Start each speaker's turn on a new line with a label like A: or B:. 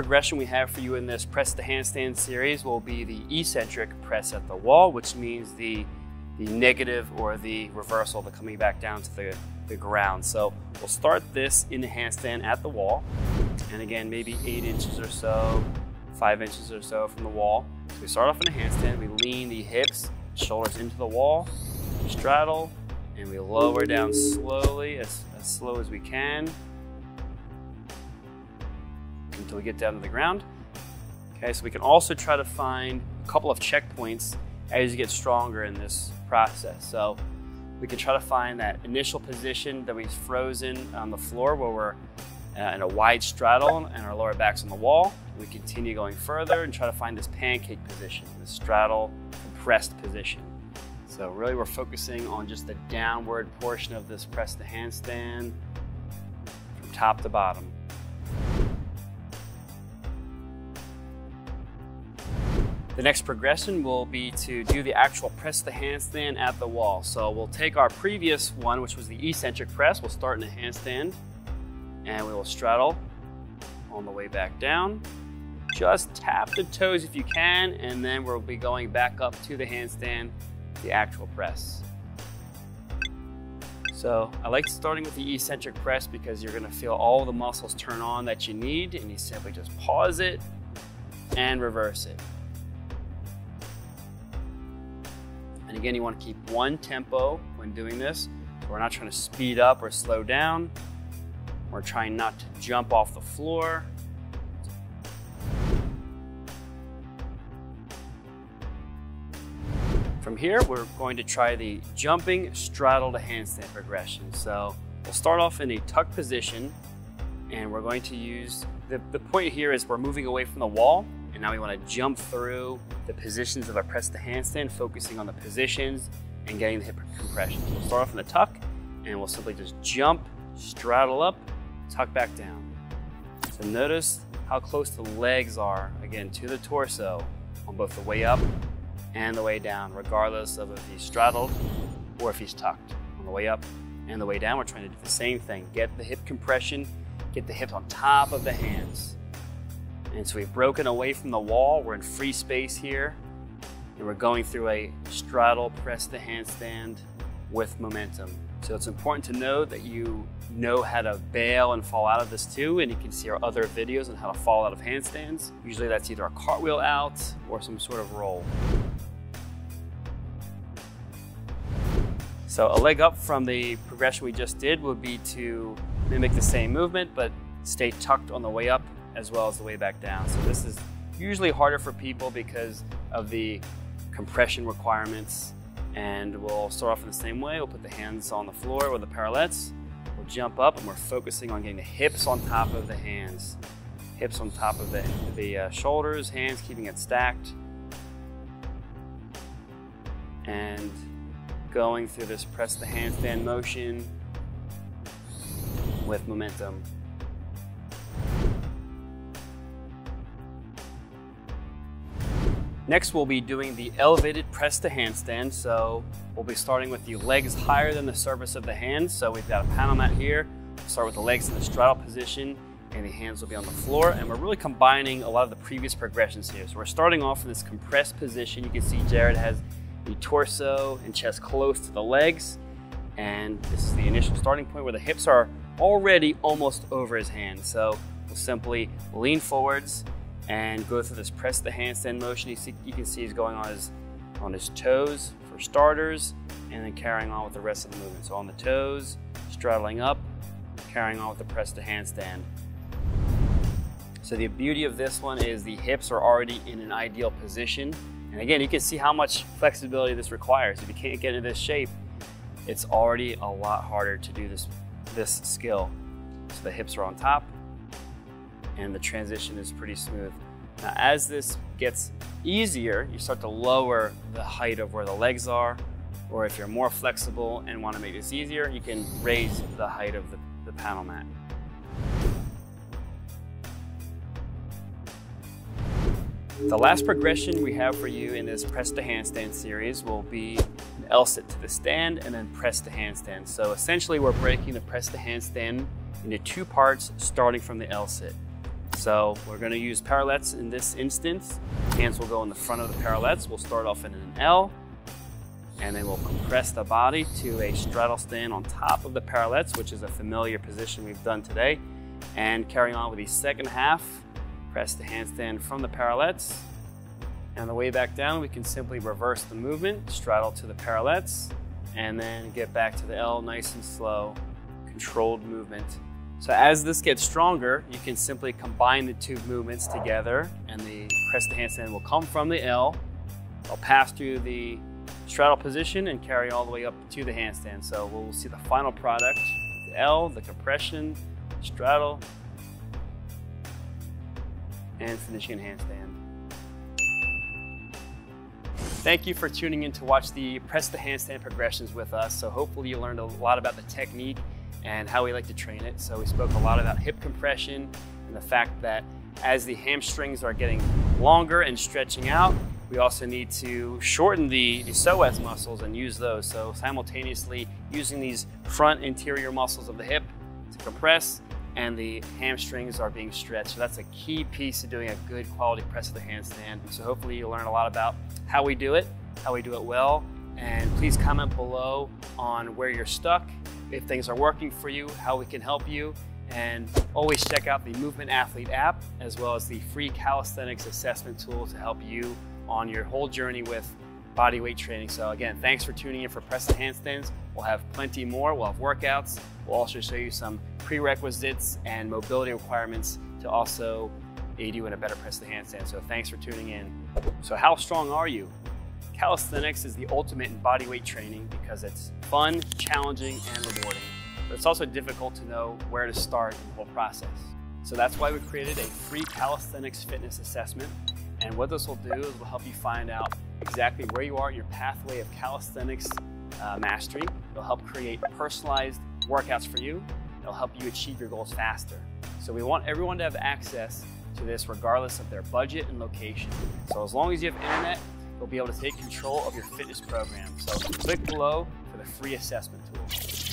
A: progression we have for you in this press to handstand series will be the eccentric press at the wall, which means the negative or the reversal, the coming back down to the ground. So we'll start this in the handstand at the wall. And again, maybe 8 inches or so, 5 inches or so from the wall. So we start off in the handstand, we lean the hips, shoulders into the wall, straddle, and we lower down slowly, as slow as we can, until we get down to the ground. Okay, so we can also try to find a couple of checkpoints as you get stronger in this process. So we can try to find that initial position that we've frozen on the floor where we're in a wide straddle and our lower back's on the wall. We continue going further and try to find this pancake position, the straddle compressed position. So really we're focusing on just the downward portion of this press to handstand from top to bottom. The next progression will be to do the actual press to handstand at the wall. So we'll take our previous one, which was the eccentric press. We'll start in a handstand and we will straddle on the way back down. Just tap the toes if you can, and then we'll be going back up to the handstand, the actual press. So I like starting with the eccentric press because you're gonna feel all the muscles turn on that you need, and you simply just pause it and reverse it. And again, you want to keep one tempo when doing this. So we're not trying to speed up or slow down. We're trying not to jump off the floor. From here, we're going to try the jumping straddle to handstand progression. So we'll start off in a tuck position, and we're going to use, the point here is we're moving away from the wall, and now we want to jump through the positions of our press to handstand, focusing on the positions and getting the hip compression. So we'll start off in the tuck, and we'll simply just jump, straddle up, tuck back down. So notice how close the legs are, again, to the torso on both the way up and the way down, regardless of if he's straddled or if he's tucked. On the way up and the way down, we're trying to do the same thing. Get the hip compression, get the hips on top of the hands. And so we've broken away from the wall. We're in free space here, and we're going through a straddle press to handstand with momentum. So it's important to know that you know how to bail and fall out of this too, and you can see our other videos on how to fall out of handstands. Usually that's either a cartwheel out or some sort of roll. So a leg up from the progression we just did would be to mimic the same movement, but stay tucked on the way up as well as the way back down. So this is usually harder for people because of the compression requirements. And we'll start off in the same way. We'll put the hands on the floor with the parallettes. We'll jump up, and we're focusing on getting the hips on top of the hands. Hips on top of the shoulders, hands keeping it stacked. And going through this press to handstand motion with momentum. Next, we'll be doing the elevated press to handstand. So we'll be starting with the legs higher than the surface of the hands. So we've got a panel mat here. We'll start with the legs in the straddle position, and the hands will be on the floor. And we're really combining a lot of the previous progressions here. So we're starting off in this compressed position. You can see Jared has the torso and chest close to the legs. And this is the initial starting point where the hips are already almost over his hands. So we'll simply lean forwards and go through this press to handstand motion. You can see he's going on his toes for starters, and then carrying on with the rest of the movement. So on the toes, straddling up, carrying on with the press to handstand. So the beauty of this one is the hips are already in an ideal position. And again, you can see how much flexibility this requires. If you can't get into this shape, it's already a lot harder to do this skill. So the hips are on top, and the transition is pretty smooth. Now, as this gets easier, you start to lower the height of where the legs are, or if you're more flexible and want to make this easier, you can raise the height of the panel mat. The last progression we have for you in this press to handstand series will be an L-sit to the stand and then press to handstand. So essentially we're breaking the press to handstand into two parts starting from the L-sit. So we're going to use parallettes in this instance. Hands will go in the front of the parallettes. We'll start off in an L, and then we'll compress the body to a straddle stand on top of the parallettes, which is a familiar position we've done today. And carry on with the second half, press the handstand from the parallettes. And on the way back down, we can simply reverse the movement, straddle to the parallettes, and then get back to the L, nice and slow, controlled movement. So as this gets stronger, you can simply combine the two movements together, and the press to handstand will come from the L, it'll pass through the straddle position and carry all the way up to the handstand. So we'll see the final product, the L, the compression, straddle, and finishing in handstand. Thank you for tuning in to watch the press to handstand progressions with us. So hopefully you learned a lot about the technique and how we like to train it. So we spoke a lot about hip compression and the fact that as the hamstrings are getting longer and stretching out, we also need to shorten the psoas muscles and use those. So simultaneously using these front interior muscles of the hip to compress, and the hamstrings are being stretched. So that's a key piece to doing a good quality press to the handstand. So hopefully you'll learn a lot about how we do it well, and please comment below on where you're stuck, if things are working for you, how we can help you, and always check out the Movement Athlete app, as well as the free calisthenics assessment tool to help you on your whole journey with body weight training. So again, thanks for tuning in for press to handstands. We'll have plenty more. We'll have workouts. We'll also show you some prerequisites and mobility requirements to also aid you in a better press to handstand. So thanks for tuning in. So how strong are you? Calisthenics is the ultimate in body weight training because it's fun, challenging, and rewarding. But it's also difficult to know where to start in the whole process. So that's why we've created a free calisthenics fitness assessment. And what this will do is we'll help you find out exactly where you are in your pathway of calisthenics mastery. It'll help create personalized workouts for you. It'll help you achieve your goals faster. So we want everyone to have access to this regardless of their budget and location. So as long as you have internet, you'll be able to take control of your fitness program. So click below for the free assessment tool.